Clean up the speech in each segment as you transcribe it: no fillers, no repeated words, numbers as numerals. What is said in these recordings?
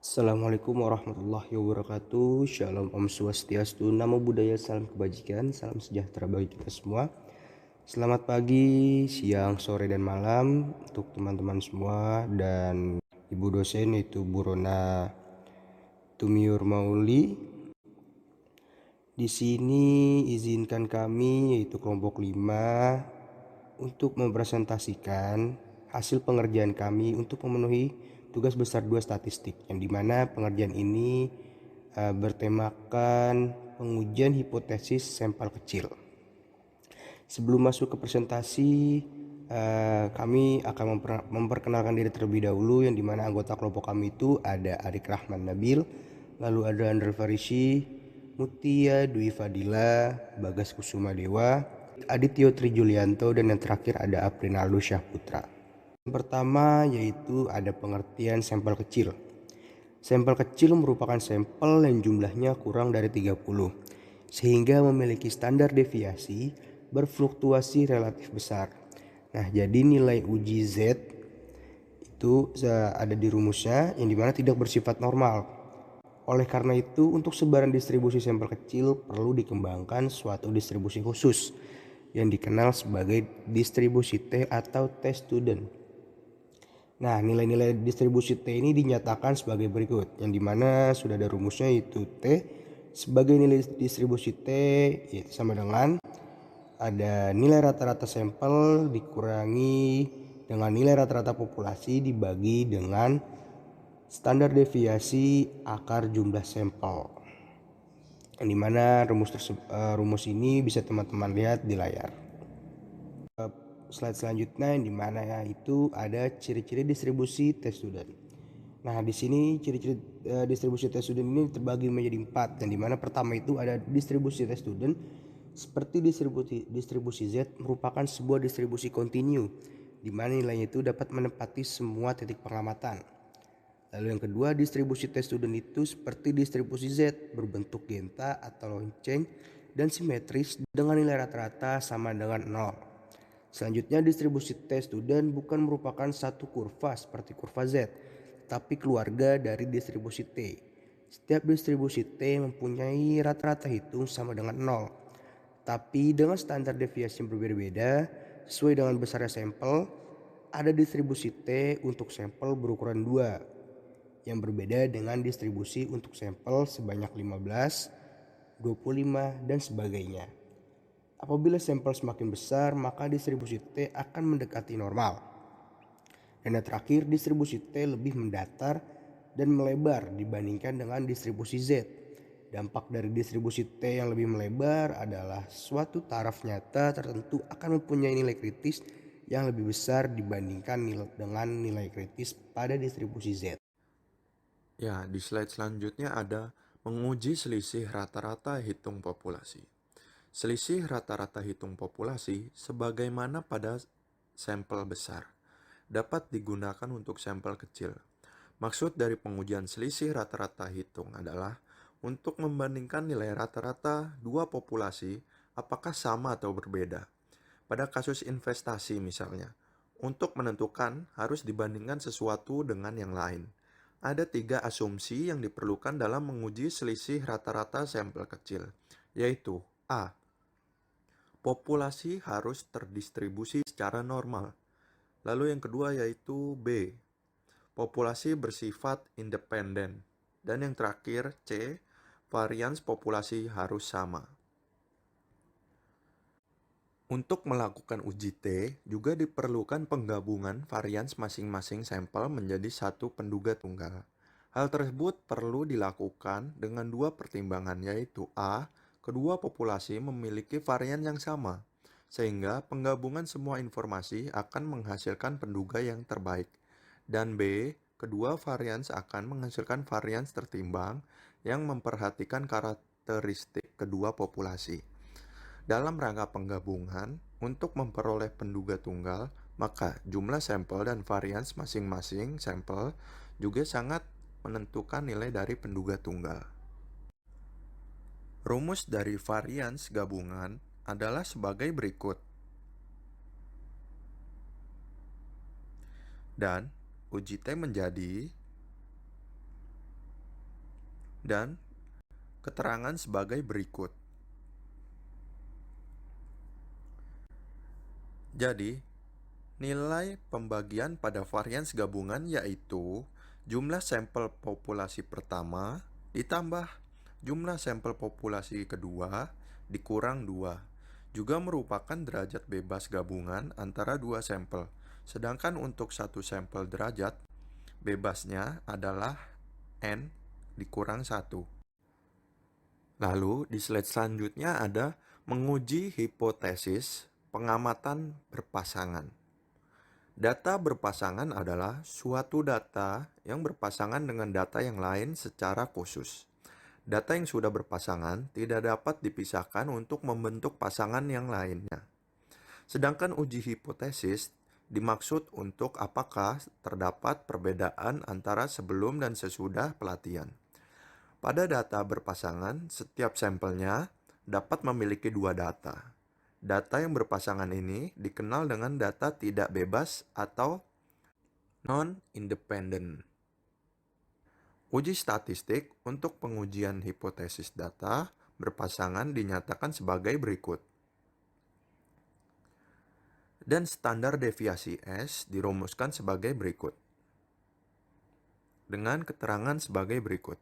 Assalamualaikum warahmatullahi wabarakatuh. Shalom Om Swastiastu, Namo Buddhaya, salam kebajikan, salam sejahtera bagi kita semua. Selamat pagi, siang, sore, dan malam untuk teman-teman semua dan Ibu dosen yaitu Bu Rona Tumiur Mauli. Di sini izinkan kami yaitu kelompok 5 untuk mempresentasikan hasil pengerjaan kami untuk memenuhi tugas besar 2 statistik, yang dimana pengerjaan ini bertemakan pengujian hipotesis sampel kecil. Sebelum masuk ke presentasi, kami akan memperkenalkan diri terlebih dahulu, yang dimana anggota kelompok kami itu ada Arik Rahman Nabil, lalu ada Andrel Farisi, Mutia Dwi Fadila, Bagas Kusuma Dewa, Adityo Trijulianto, dan yang terakhir ada Aprinaldo Syahputra. Yang pertama yaitu ada pengertian sampel kecil. Sampel kecil merupakan sampel yang jumlahnya kurang dari 30, sehingga memiliki standar deviasi berfluktuasi relatif besar. Nah, jadi nilai uji Z itu ada di rumusnya, yang dimana tidak bersifat normal. Oleh karena itu, untuk sebaran distribusi sampel kecil perlu dikembangkan suatu distribusi khusus yang dikenal sebagai distribusi T atau T student. Nah, nilai-nilai distribusi T ini dinyatakan sebagai berikut, yang dimana sudah ada rumusnya, yaitu T sebagai nilai distribusi T yaitu sama dengan ada nilai rata-rata sampel dikurangi dengan nilai rata-rata populasi dibagi dengan standar deviasi akar jumlah sampel, yang dimana rumus ini bisa teman-teman lihat di layar. Slide selanjutnya, yang dimana itu ada ciri-ciri distribusi T student. Nah, di sini ciri-ciri distribusi T student ini terbagi menjadi 4, yang dimana pertama itu ada distribusi T student seperti distribusi Z merupakan sebuah distribusi kontinu, di mana nilainya itu dapat menempati semua titik pengamatan. Lalu yang kedua, distribusi T student itu seperti distribusi Z, berbentuk genta atau lonceng dan simetris dengan nilai rata-rata sama dengan 0. Selanjutnya, distribusi T student bukan merupakan satu kurva seperti kurva Z, tapi keluarga dari distribusi T. Setiap distribusi T mempunyai rata-rata hitung sama dengan 0, tapi dengan standar deviasi yang berbeda-beda sesuai dengan besarnya sampel. Ada distribusi T untuk sampel berukuran 2 yang berbeda dengan distribusi untuk sampel sebanyak 15, 25, dan sebagainya. Apabila sampel semakin besar, maka distribusi T akan mendekati normal. Dan yang terakhir, distribusi T lebih mendatar dan melebar dibandingkan dengan distribusi Z. Dampak dari distribusi T yang lebih melebar adalah suatu taraf nyata tertentu akan mempunyai nilai kritis yang lebih besar dibandingkan dengan nilai kritis pada distribusi Z. Ya, di slide selanjutnya ada menguji selisih rata-rata hitung populasi. Selisih rata-rata hitung populasi sebagaimana pada sampel besar dapat digunakan untuk sampel kecil. Maksud dari pengujian selisih rata-rata hitung adalah untuk membandingkan nilai rata-rata dua populasi apakah sama atau berbeda. Pada kasus investasi misalnya, untuk menentukan harus dibandingkan sesuatu dengan yang lain. Ada 3 asumsi yang diperlukan dalam menguji selisih rata-rata sampel kecil, yaitu A. Populasi harus terdistribusi secara normal. Lalu yang kedua yaitu B. Populasi bersifat independen. Dan yang terakhir C. Varians populasi harus sama. Untuk melakukan uji T, juga diperlukan penggabungan varians masing-masing sampel menjadi satu penduga tunggal. Hal tersebut perlu dilakukan dengan 2 pertimbangan, yaitu A. Kedua populasi memiliki varian yang sama, sehingga penggabungan semua informasi akan menghasilkan penduga yang terbaik. Dan B. Kedua varians akan menghasilkan varians tertimbang yang memperhatikan karakteristik kedua populasi. Dalam rangka penggabungan, untuk memperoleh penduga tunggal, maka jumlah sampel dan varians masing-masing sampel juga sangat menentukan nilai dari penduga tunggal. Rumus dari varians gabungan adalah sebagai berikut. Dan uji T menjadi dan keterangan sebagai berikut. Jadi, nilai pembagian pada varians gabungan yaitu jumlah sampel populasi pertama ditambah jumlah sampel populasi kedua dikurang 2. Juga merupakan derajat bebas gabungan antara dua sampel. Sedangkan untuk satu sampel derajat bebasnya adalah N dikurang 1. Lalu di slide selanjutnya ada menguji hipotesis pengamatan berpasangan. Data berpasangan adalah suatu data yang berpasangan dengan data yang lain secara khusus. Data yang sudah berpasangan tidak dapat dipisahkan untuk membentuk pasangan yang lainnya. Sedangkan uji hipotesis dimaksud untuk apakah terdapat perbedaan antara sebelum dan sesudah pelatihan. Pada data berpasangan, setiap sampelnya dapat memiliki dua data. Data yang berpasangan ini dikenal dengan data tidak bebas atau non-independent. Uji statistik untuk pengujian hipotesis data berpasangan dinyatakan sebagai berikut. Dan standar deviasi S dirumuskan sebagai berikut. Dengan keterangan sebagai berikut.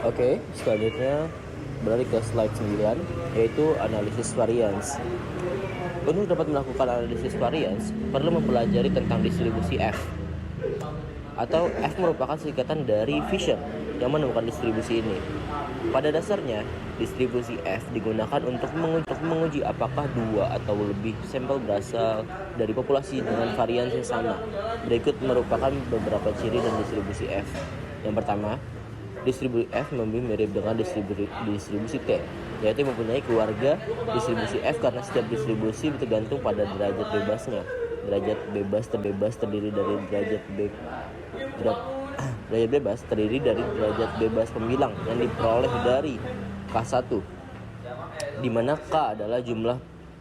Oke, selanjutnya beralih ke slide 9, yaitu analisis variance. Untuk dapat melakukan analisis variance, perlu mempelajari tentang distribusi F. Atau F merupakan singkatan dari Fisher yang menemukan distribusi ini. Pada dasarnya, distribusi F digunakan untuk menguji apakah dua atau lebih sampel berasal dari populasi dengan varians yang sama. Berikut merupakan beberapa ciri dan distribusi F. Yang pertama, distribusi F lebih mirip dengan distribusi T, yaitu mempunyai keluarga distribusi F karena setiap distribusi tergantung pada derajat bebasnya. Derajat bebas terdiri dari derajat bebas terdiri dari derajat bebas pembilang yang diperoleh dari K1, di mana K adalah jumlah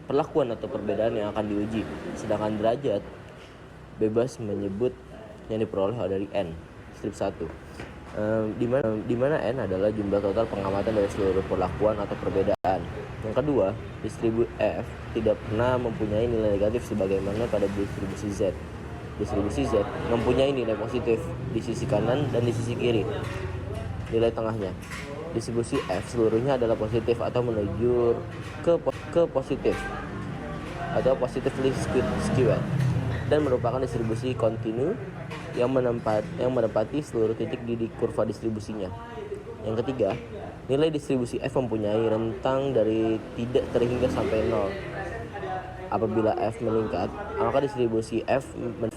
perlakuan atau perbedaan yang akan diuji, sedangkan derajat bebas menyebut yang diperoleh dari N, strip 1. Di mana N adalah jumlah total pengamatan dari seluruh perlakuan atau perbedaan. Yang kedua, distribusi F tidak pernah mempunyai nilai negatif sebagaimana pada distribusi Z. Distribusi Z mempunyai nilai positif di sisi kanan dan di sisi kiri. Nilai tengahnya. Distribusi F seluruhnya adalah positif atau menuju ke positif atau positively skewed, dan merupakan distribusi kontinu yang menempati seluruh titik di kurva distribusinya. Yang ketiga, nilai distribusi F mempunyai rentang dari tidak terhingga sampai 0. Apabila F meningkat, maka distribusi F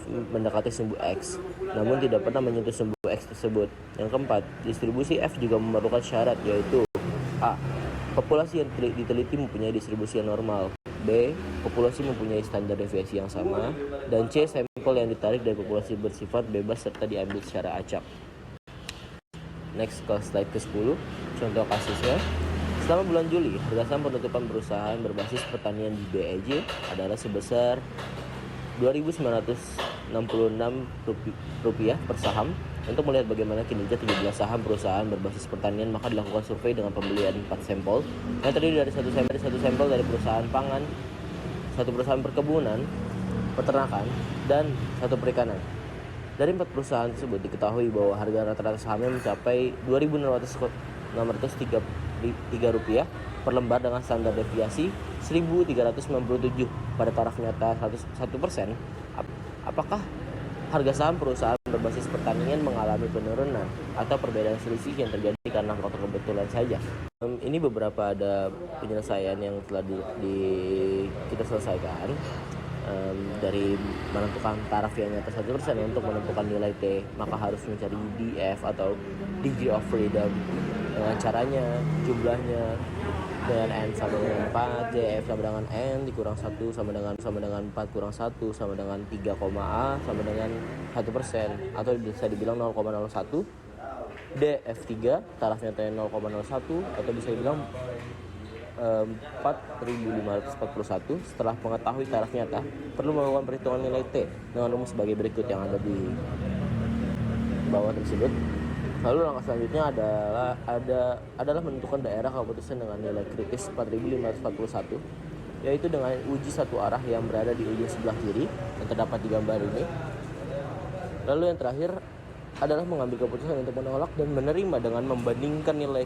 mendekati sumbu X, namun tidak pernah menyentuh sumbu X tersebut. Yang keempat, distribusi F juga memerlukan syarat, yaitu A. Populasi yang diteliti mempunyai distribusi yang normal. B. Populasi mempunyai standar deviasi yang sama. Dan C. Sampel yang ditarik dari populasi bersifat bebas serta diambil secara acak. Next ke slide ke-10. Contoh kasusnya. Selama bulan Juli, harga saham penutupan perusahaan berbasis pertanian di BEJ adalah sebesar Rp2.966 per saham. Untuk melihat bagaimana kinerja 17 saham perusahaan berbasis pertanian, maka dilakukan survei dengan pembelian 4 sampel yang terdiri dari satu sampel dari perusahaan pangan, satu perusahaan perkebunan, peternakan, dan satu perikanan. Dari 4 perusahaan tersebut diketahui bahwa harga rata-rata sahamnya mencapai Rp2.603 per lembar dengan standar deviasi 1.397 pada taraf nyata 1%. Apakah harga saham perusahaan berbasis pertanian mengalami penurunan atau perbedaan selisih yang terjadi karena faktor kebetulan saja? Ini beberapa ada penyelesaian yang telah kita selesaikan. Dari menentukan taraf yang nyata 1%. Untuk menentukan nilai T, maka harus mencari DF atau degree of freedom dengan caranya jumlahnya dengan N sama dengan 4, DF sama dengan N dikurang 1 sama dengan 4 kurang 1 sama dengan 3, A sama dengan 1%, atau bisa dibilang 0,01. DF3 taraf nyatanya 0,01 atau bisa dibilang 4.541. Setelah mengetahui taraf nyata, perlu melakukan perhitungan nilai T dengan rumus sebagai berikut yang ada di bawah tersebut. Lalu langkah selanjutnya adalah menentukan daerah keputusan dengan nilai kritis 4541, yaitu dengan uji satu arah yang berada di ujung sebelah kiri yang terdapat di gambar ini. Lalu yang terakhir adalah mengambil keputusan untuk menolak dan menerima dengan membandingkan nilai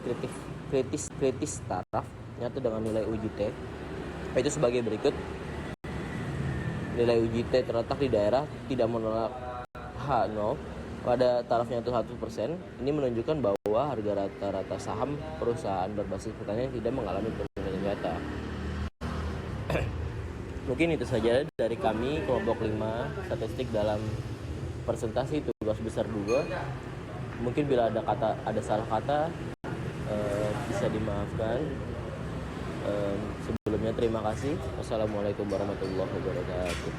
kritis taraf nyata dengan nilai uji T, yaitu sebagai berikut. Nilai uji T terletak di daerah tidak menolak H0 pada tarafnya itu 1%. Ini menunjukkan bahwa harga rata-rata saham perusahaan berbasis pertanian tidak mengalami penurunan nyata. Mungkin itu saja dari kami kelompok 5 statistik dalam presentasi tugas besar 2. Mungkin bila ada salah kata bisa dimaafkan. Sebelumnya terima kasih. Wassalamualaikum warahmatullahi wabarakatuh.